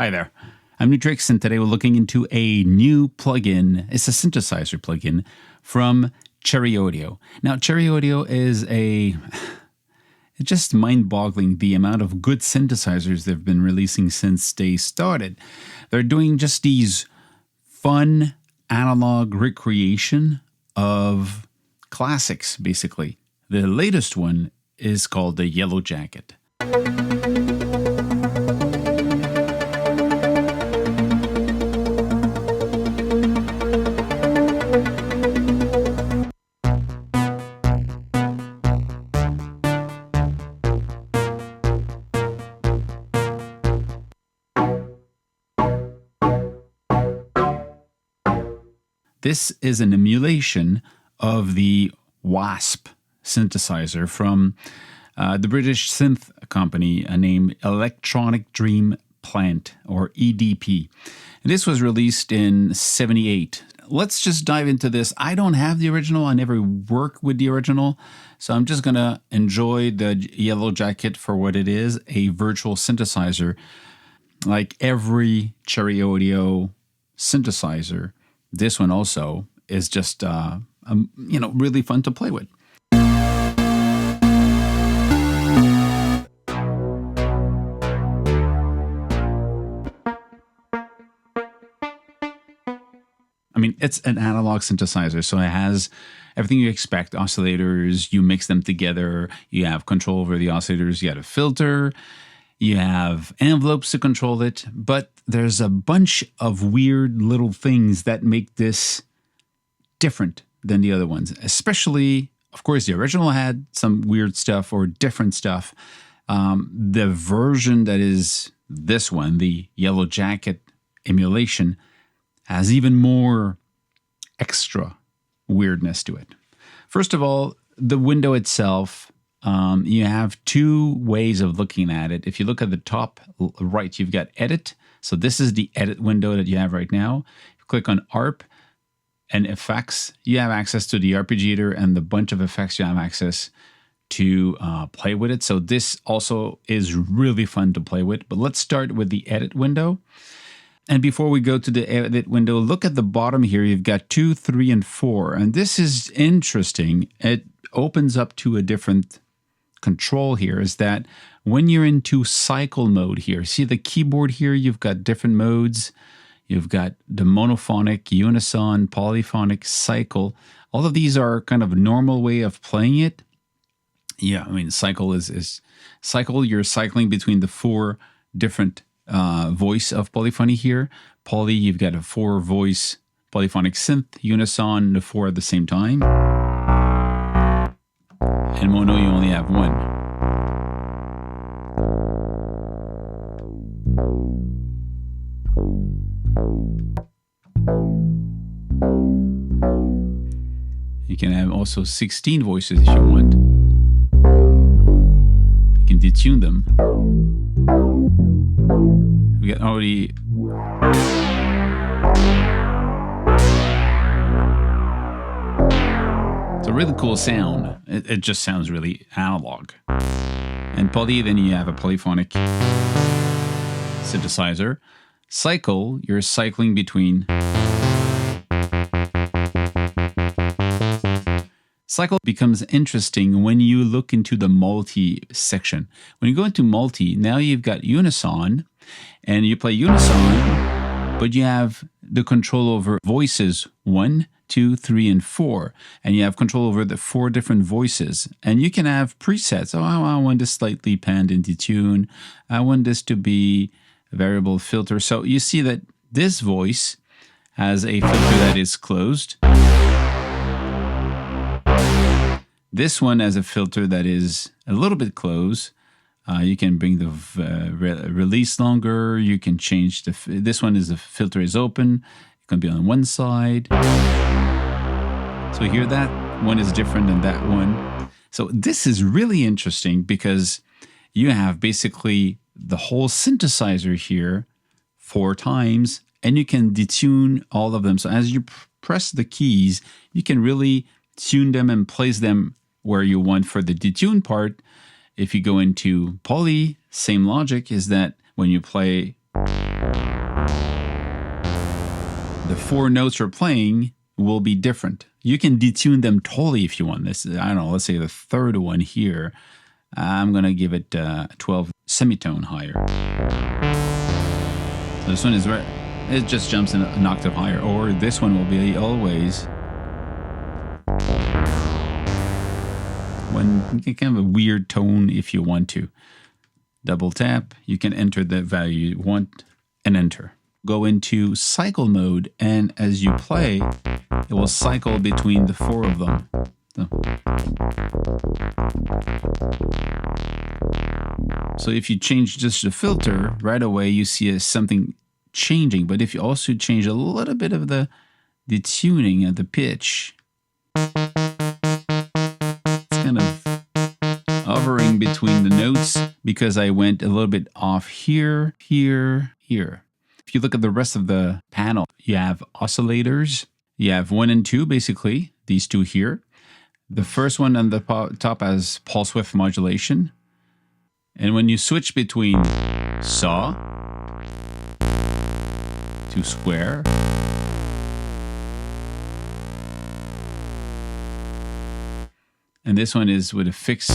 Hi there. I'm Nu-Trix, and today we're looking into a new plugin. It's a synthesizer plugin from Cherry Audio. Now, Cherry Audio is it's just mind-boggling the amount of good synthesizers they've been releasing since they started. They're doing just these fun analog recreation of classics, basically. The latest one is called the Yellowjacket. This is an emulation of the Wasp synthesizer from the British synth company named Electronic Dream Plant, or EDP. And this was released in '78. Let's just dive into this. I don't have the original. I never work with the original. So I'm just going to enjoy the Yellowjacket for what it is, a virtual synthesizer. Like every Cherry Audio synthesizer, this one also is just, really fun to play with. I mean, it's an analog synthesizer, so it has everything you expect. Oscillators, you mix them together, you have control over the oscillators, you have a filter, you have envelopes to control it, but there's a bunch of weird little things that make this different than the other ones. Especially, of course, the original had some weird stuff or different stuff. The version that is this one, the Yellowjacket emulation, has even more extra weirdness to it. First of all, the window itself, you have two ways of looking at it. If you look at the top right, you've got edit. So this is the edit window that you have right now. If you click on ARP and effects, you have access to the arpeggiator and the bunch of effects you have access to play with it. So this also is really fun to play with. But let's start with the edit window. And before we go to the edit window, look at the bottom here. You've got 2, 3, and 4. And this is interesting. It opens up to a different control here, is that when you're into cycle mode here, see the keyboard here, you've got different modes. You've got the monophonic, unison, polyphonic, cycle. All of these are kind of a normal way of playing it. Yeah, I mean, cycle is cycle. You're cycling between the 4 different voice of polyphony here. Poly, you've got a 4-voice polyphonic synth, unison, the 4 at the same time. And mono, you only have 1. You can have also 16 voices if you want. You can detune them. We got already. It's a really cool sound. It just sounds really analog. And poly, then you have a polyphonic synthesizer. Cycle, you're cycling between. Cycle becomes interesting when you look into the multi section. When you go into multi, now you've got unison, and you play unison, but you have the control over voices 1, 2, 3, and 4, and you have control over the 4 different voices. And you can have presets. Oh, I want this slightly panned into tune. I want this to be a variable filter. So you see that this voice has a filter that is closed. This one has a filter that is a little bit closed. You can bring the release longer. You can change this one is the filter is open. It can be on one side. So here that one is different than that one. So this is really interesting because you have basically the whole synthesizer here 4 times, and you can detune all of them. So as you press the keys, you can really tune them and place them where you want for the detune part. If you go into poly, same logic is that when you play The 4 notes we're playing will be different. You can detune them totally if you want. This, I don't know, let's say the third one here. I'm going to give it 12 semitone higher. So this one is right. It just jumps in an octave higher. Or this one will be always kind of a weird tone if you want to. Double tap, you can enter the value you want and enter. Go into cycle mode, and as you play, it will cycle between the 4 of them. So if you change just the filter, right away you see something changing. But if you also change a little bit of the tuning of the pitch, it's kind of hovering between the notes because I went a little bit off here, here, here. If you look at the rest of the panel, you have oscillators. You have 1 and 2, basically, these 2 here. The first one on the top has pulse width modulation. And when you switch between saw to square, and this one is with a fix.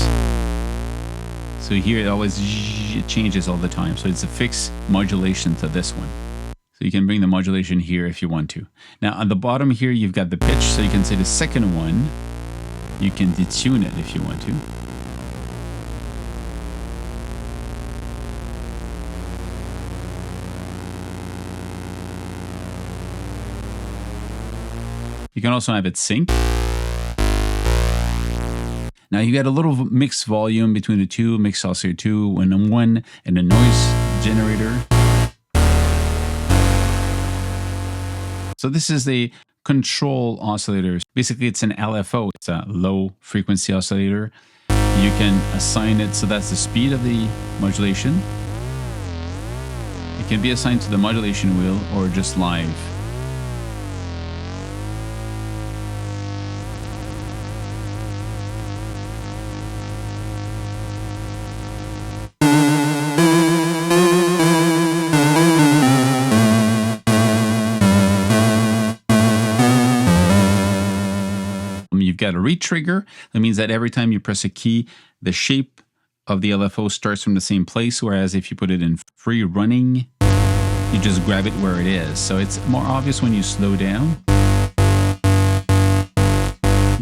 So here it changes all the time. So it's a fixed modulation to this one. So you can bring the modulation here if you want to. Now on the bottom here, you've got the pitch. So you can say the second one, you can detune it if you want to. You can also have it sync. Now you got a little mixed volume between the 2, mixed oscillator 2 and 1, and a noise generator. So this is the control oscillator. Basically, it's an LFO. It's a low frequency oscillator. You can assign it, so that's the speed of the modulation. It can be assigned to the modulation wheel or just live. You've got a retrigger. That means that every time you press a key, the shape of the LFO starts from the same place, whereas if you put it in free running, you just grab it where it is. So it's more obvious when you slow down.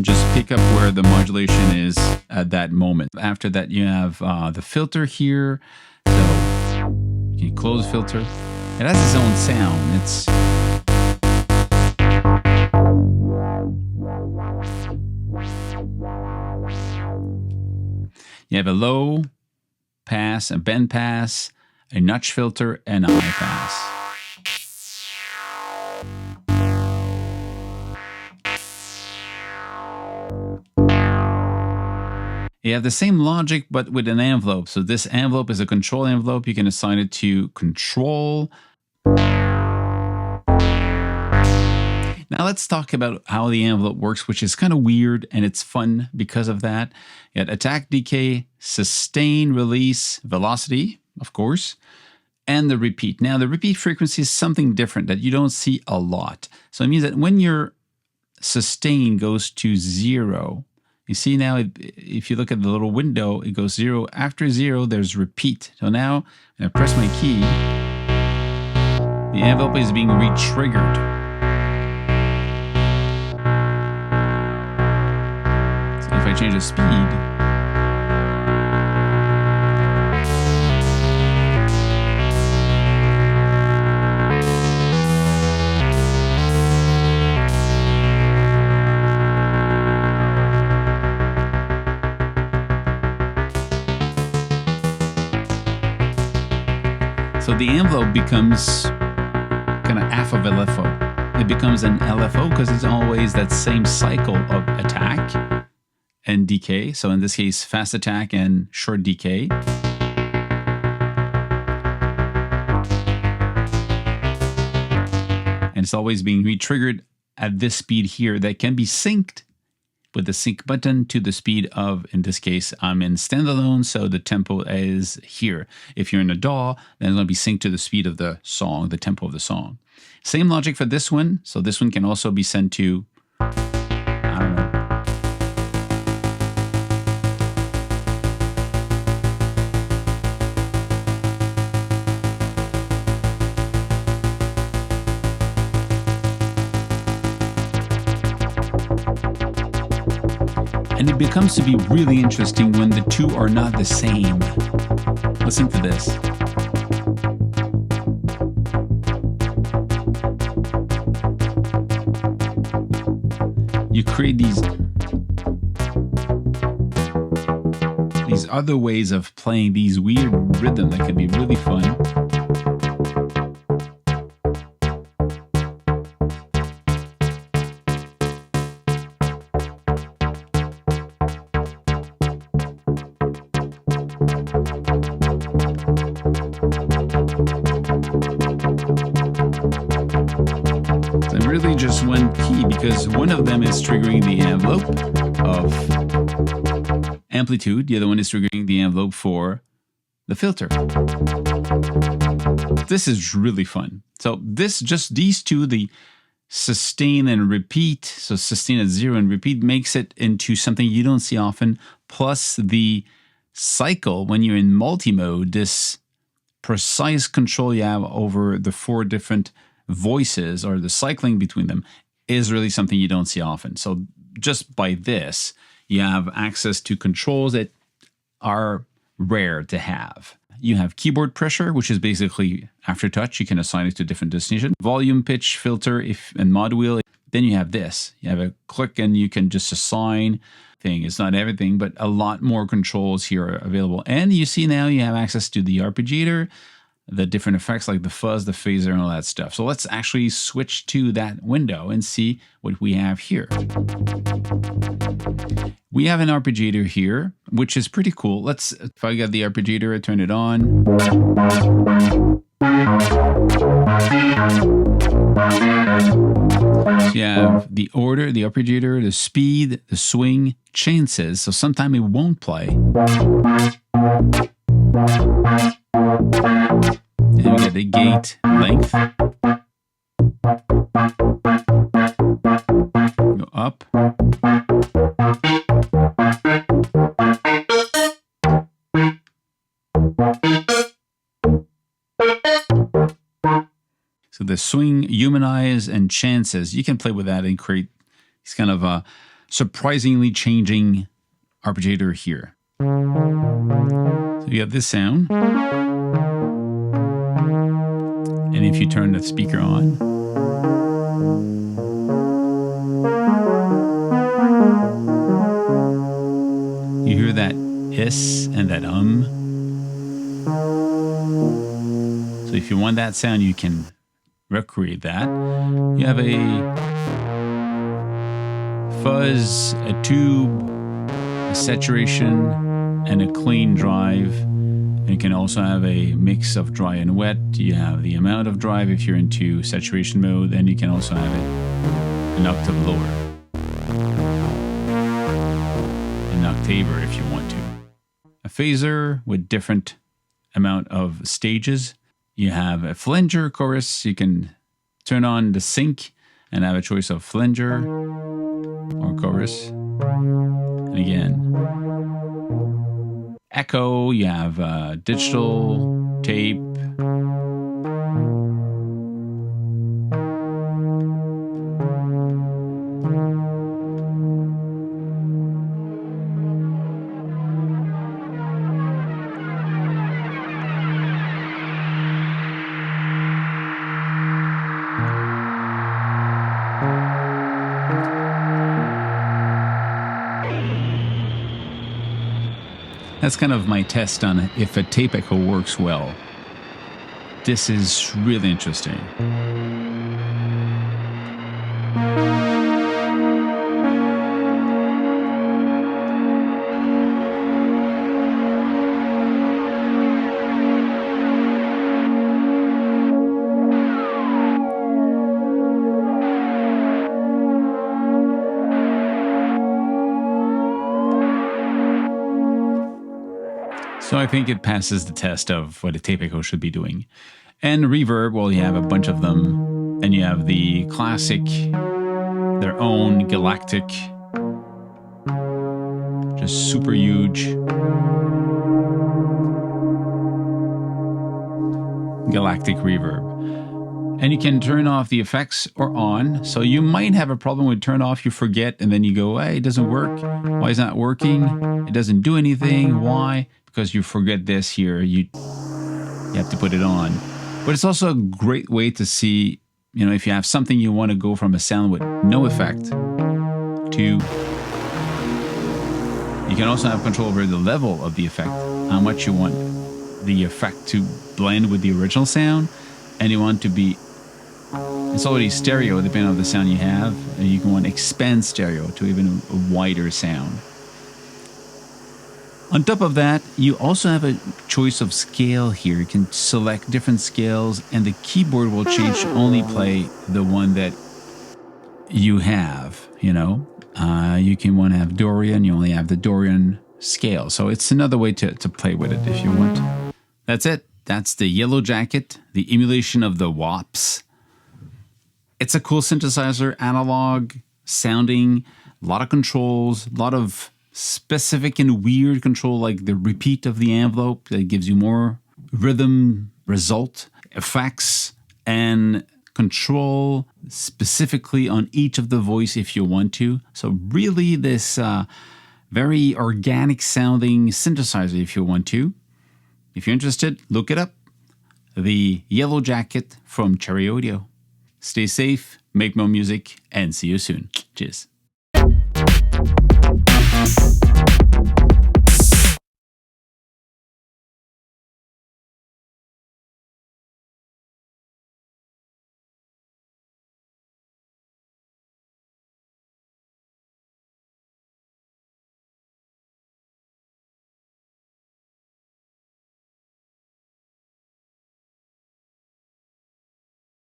Just pick up where the modulation is at that moment. After that, you have the filter here. So you can close the filter. It has its own sound. It's you have a low pass, a bend pass, a notch filter, and a high pass. You have the same logic, but with an envelope. So this envelope is a control envelope. You can assign it to control. Now let's talk about how the envelope works, which is kind of weird and it's fun because of that. You had attack, decay, sustain, release, velocity, of course, and the repeat. Now the repeat frequency is something different that you don't see a lot. So it means that when your sustain goes to 0, you see now if you look at the little window, it goes 0. After 0, there's repeat. So now when I press my key, the envelope is being re-triggered. If I change the speed, so the envelope becomes kind of half of LFO. It becomes an LFO because it's always that same cycle of attack and decay. So in this case, fast attack and short decay. And it's always being re-triggered at this speed here that can be synced with the sync button to the speed of, in this case, I'm in standalone, so the tempo is here. If you're in a DAW, then it's going to be synced to the speed of the song, the tempo of the song. Same logic for this one. So this one can also be sent to, I don't know. And it becomes to be really interesting when the two are not the same. Listen to this. You create these other ways of playing these weird rhythms that can be really fun. Really just one key, because one of them is triggering the envelope of amplitude, the other one is triggering the envelope for the filter. This is really fun. So these two, the sustain and repeat, so sustain at 0 and repeat, makes it into something you don't see often, plus the cycle when you're in multi-mode, this precise control you have over the 4 different voices or the cycling between them is really something you don't see often. So just by this, you have access to controls that are rare to have. You have keyboard pressure, which is basically aftertouch. You can assign it to different destination. Volume, pitch, filter, and mod wheel. Then you have this. You have a click and you can just assign thing. It's not everything, but a lot more controls here are available. And you see now you have access to the arpeggiator, the different effects like the fuzz, the phaser, and all that stuff. So let's actually switch to that window and see what we have here. We have an arpeggiator here, which is pretty cool. If I got the arpeggiator, I turn it on. So you have the order, the arpeggiator, the speed, the swing, chances. So sometime it won't play. And we get the gate length. Go up. So the swing, humanize, and chances, you can play with that and create these kind of surprisingly changing arpeggiator here. So you have this sound. And if you turn the speaker on, you hear that hiss and that So if you want that sound, you can recreate that. You have a fuzz, a tube, a saturation, and a clean drive. You can also have a mix of dry and wet. You have the amount of drive if you're into saturation mode, and you can also have it an octave lower. An octaver if you want to. A phaser with different amount of stages. You have a flanger chorus. You can turn on the sync and have a choice of flanger or chorus. And again, echo, you have digital, tape. That's kind of my test on if a tape echo works well. This is really interesting. I think it passes the test of what a tape echo should be doing. And reverb, well, you have a bunch of them. And you have the classic, their own galactic, just super huge galactic reverb. And you can turn off the effects or on. So you might have a problem with turn off, you forget, and then you go, hey, it doesn't work. Why is it not working? It doesn't do anything. Why? Because you forget this here. You have to put it on. But it's also a great way to see, you know, if you have something you want to go from a sound with no effect to, you can also have control over the level of the effect, how much you want the effect to blend with the original sound, and you want to be, it's already stereo depending on the sound you have, and you can want to expand stereo to even a wider sound. On top of that, you also have a choice of scale here. You can select different scales, and the keyboard will change to only play the one that you have, you know. You can want to have Dorian, you only have the Dorian scale. So it's another way to play with it if you want. That's it. That's the Yellowjacket, the emulation of the Wasp. It's a cool synthesizer, analog, sounding, a lot of controls, a lot of specific and weird control, like the repeat of the envelope that gives you more rhythm result, effects, and control specifically on each of the voice if you want to. So really this very organic sounding synthesizer if you want to. If you're interested, look it up. The Yellowjacket from Cherry Audio. Stay safe, make more music, and see you soon. Cheers.